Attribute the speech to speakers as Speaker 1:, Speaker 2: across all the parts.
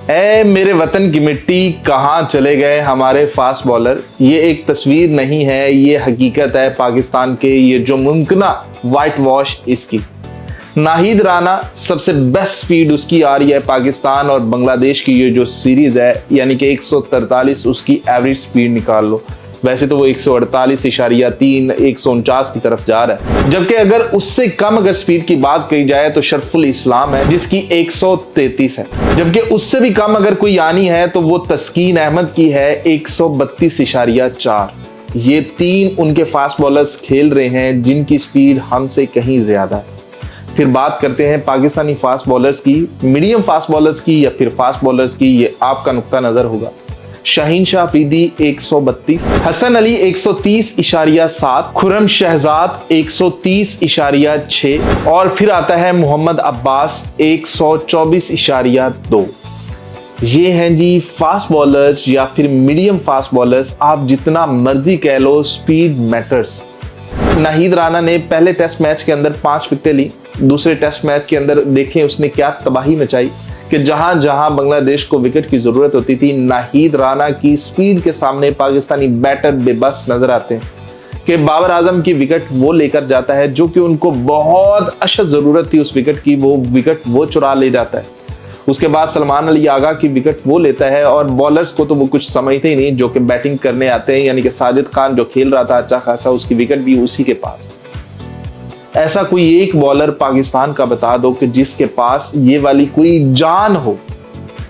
Speaker 1: ऐ मेरे वतन की मिट्टी कहाँ चले गए हमारे फास्ट बॉलर। ये एक तस्वीर नहीं है, ये हकीकत है पाकिस्तान के ये जो मुमकिना वाइट वॉश इसकी। नाहिद राना सबसे बेस्ट स्पीड उसकी आ रही है पाकिस्तान और बांग्लादेश की ये जो सीरीज है, यानी कि 143 उसकी एवरेज स्पीड निकाल लो। वैसे तो वो 148.3 149 की तरफ जा रहा है, जबकि अगर उससे कम अगर स्पीड की बात कही जाए तो शरफुल इस्लाम है जिसकी 133 है, जबकि उससे भी कम अगर कोई आनी है तो वो तस्कीन अहमद की है 132.4। ये तीन उनके फास्ट बॉलर्स खेल रहे हैं जिनकी स्पीड हमसे कहीं ज्यादा है। फिर बात करते हैं पाकिस्तानी फास्ट बॉलर्स की, मीडियम फास्ट बॉलर्स की या फिर फास्ट बॉलर्स की, ये आपका नुक्ता नजर होगा। शाहीन शाह अफरीदी 132, हसन अली 130.7, खुरम शहजाद 130.6 और फिर आता है मोहम्मद अब्बास 124.2। ये हैं जी फास्ट बॉलर्स या फिर मीडियम फास्ट बॉलर्स, आप जितना मर्जी कह लो, स्पीड मैटर्स। नाहिद राना ने पहले टेस्ट मैच के अंदर 5 विकेटें ली, दूसरे टेस्ट मैच के अंदर देखें उसने क्या तबाही मचाई कि जहां जहां बांग्लादेश को विकेट की जरूरत होती थी, नाहिद राना की स्पीड के सामने पाकिस्तानी बैटर बेबस नजर आते हैं कि बाबर आजम की विकेट वो लेकर जाता है जो कि उनको बहुत अशद जरूरत थी उस विकेट की, वो विकेट वो चुरा ले जाता है। उसके बाद सलमान अली आगा की विकेट वो लेता है और बॉलर्स को तो वो कुछ समझते ही नहीं जो कि बैटिंग करने आते हैं, यानी कि साजिद खान जो खेल रहा था अच्छा खासा, उसकी विकेट भी उसी के पास। ऐसा कोई एक बॉलर पाकिस्तान का बता दो कि जिसके पास ये वाली कोई जान हो,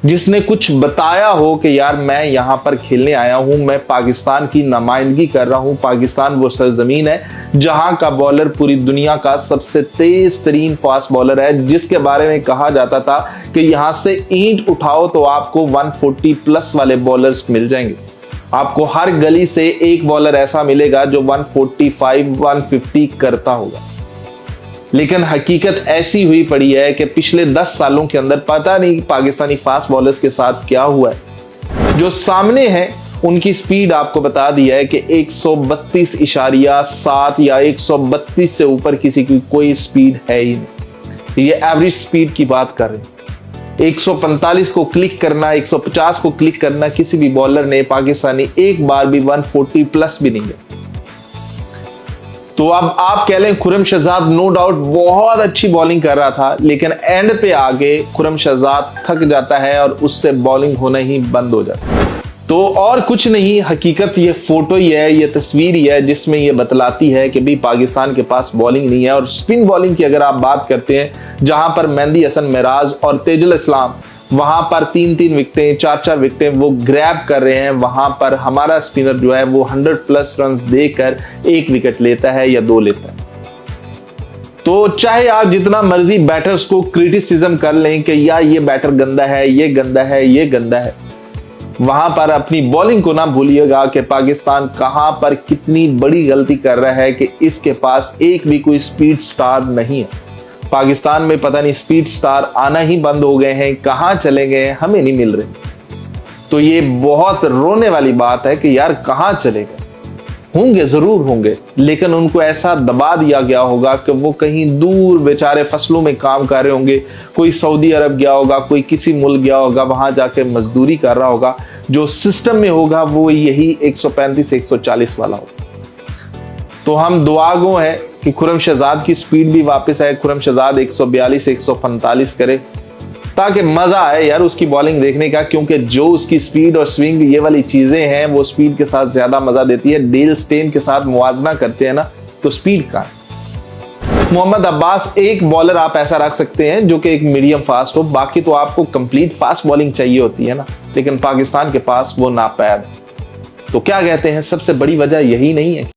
Speaker 1: जिसने कुछ बताया हो कि यार मैं यहां पर खेलने आया हूं, मैं पाकिस्तान की नुमाइंदगी कर रहा हूं। पाकिस्तान वो सरजमीन है जहां का बॉलर पूरी दुनिया का सबसे तेज तरीन फास्ट बॉलर है, जिसके बारे में कहा जाता था कि यहां से ईंट उठाओ तो आपको 140 प्लस वाले बॉलर्स मिल जाएंगे। आपको हर गली से एक बॉलर ऐसा मिलेगा जो 145 150 करता होगा। लेकिन हकीकत ऐसी हुई पड़ी है कि पिछले 10 सालों के अंदर पता नहीं पाकिस्तानी फास्ट बॉलर्स के साथ क्या हुआ है। जो सामने है उनकी स्पीड आपको बता दी है कि 132.7 या 132 से ऊपर किसी की कोई स्पीड है ही नहीं। ये एवरेज स्पीड की बात कर रहे हैं। 145 को क्लिक करना, 150 को क्लिक करना किसी भी बॉलर ने पाकिस्तानी एक बार भी 140 प्लस भी नहीं है। तो अब आप कह लें खुरम शहजाद नो डाउट बहुत अच्छी बॉलिंग कर रहा था, लेकिन एंड पे आगे खुरम शहजाद थक जाता है और उससे बॉलिंग होना ही बंद हो जाता है। तो और कुछ नहीं, हकीकत ये फोटो ही है, ये तस्वीर ही है जिसमें ये बतलाती है कि भी पाकिस्तान के पास बॉलिंग नहीं है। और स्पिन बॉलिंग की अगर आप बात करते हैं, जहां पर मेहंदी हसन मिराज और तेजुल इस्लाम वहां पर 3-3 विकेटें 4-4 विकेटें वो ग्रैब कर रहे हैं, वहां पर हमारा स्पिनर जो है वो 100 प्लस रन देकर 1 विकेट लेता है या 2 लेता है। तो चाहे आप जितना मर्जी बैटर्स को क्रिटिसिज्म कर लें कि या ये बैटर गंदा है, ये गंदा है, ये गंदा है, वहां पर अपनी बॉलिंग को ना भूलिएगा कि पाकिस्तान कहां पर कितनी बड़ी गलती कर रहा है कि इसके पास एक भी कोई स्पीड स्टार नहीं है। पाकिस्तान में पता नहीं स्पीड स्टार आना ही बंद हो गए हैं, कहां चले गए हैं, हमें नहीं मिल रहे। तो ये बहुत रोने वाली बात है कि यार कहां चले गए होंगे, जरूर होंगे, लेकिन उनको ऐसा दबा दिया गया होगा कि वो कहीं दूर बेचारे फसलों में काम कर रहे होंगे, कोई सऊदी अरब गया होगा, कोई किसी मुल्क गया होगा, वहां जाके मजदूरी कर रहा होगा। जो सिस्टम में होगा वो यही 135 140 वाला होगा। तो हम दुआगो हैं कि खुरम शहजाद की स्पीड भी वापस आए, खुरम शहजाद 142 145 करे ताकि मजा आए यार उसकी बॉलिंग देखने का, क्योंकि जो उसकी स्पीड और स्विंग ये वाली चीजें हैं वो स्पीड के साथ ज्यादा मजा देती है। डेल स्टेन के साथ मुवाजना करते हैं ना, तो स्पीड का मोहम्मद अब्बास एक बॉलर आप ऐसा रख सकते हैं जो कि एक मीडियम फास्ट हो, बाकी तो आपको कंप्लीट फास्ट बॉलिंग चाहिए होती है ना, लेकिन पाकिस्तान के पास वो नापैद। तो क्या कहते हैं, सबसे बड़ी वजह यही नहीं है।